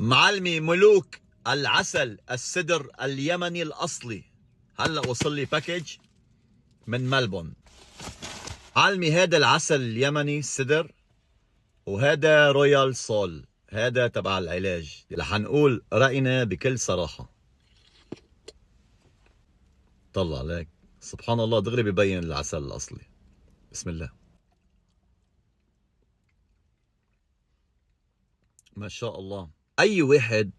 معلمي ملوك العسل السدر اليمني الأصلي، هلأ وصل لي باكج من ملبون. عالمي هذا العسل اليمني السدر، وهذا رويال سول، هذا تبع العلاج. رح نقول رأينا بكل صراحة. طلع عليك سبحان الله، دغري ببين العسل الأصلي. بسم الله ما شاء الله. أي واحد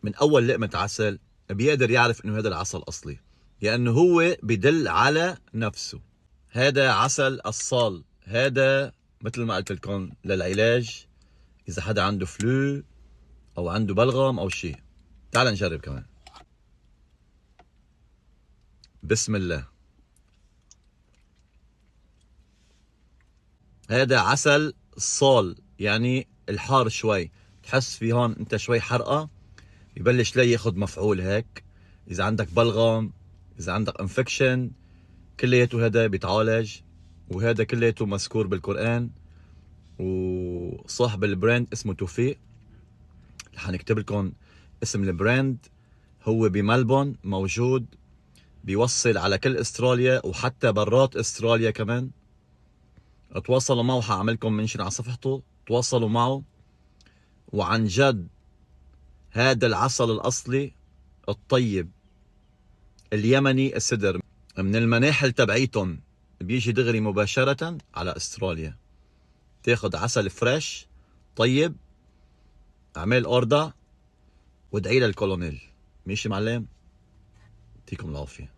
من أول لقمة عسل بيقدر يعرف إنه هذا العسل أصلي، لأنه هو بدل على نفسه. هذا عسل الصال، هذا مثل ما قلت لكم للعلاج إذا حدا عنده فلو أو عنده بلغم أو شيء. تعال نجرب كمان. بسم الله. هذا عسل الصال، يعني الحار شوي، تحس في هون انت شوي حرقة، يبلش لا ياخد مفعول هيك. اذا عندك بلغم، اذا عندك انفكشن، كلياته هذا بيتعالج. وهذا كلياته مذكور بالقرآن، وصاحب البراند اسمه توفيق. رح نكتب لكم اسم البراند. هو بملبون موجود، بيوصل على كل استراليا وحتى برات استراليا كمان. تواصلوا معه، حاعملكم منشن على صفحته، تواصلوا معه. وعن جد هذا العسل الأصلي الطيب اليمني السدر من المناحل تبعيتهم بيجي دغري مباشرة على استراليا. تاخد عسل فريش طيب، اعمل اوردر وادعي للكولونيل. ماشي معلم؟ يعطيكم العافية.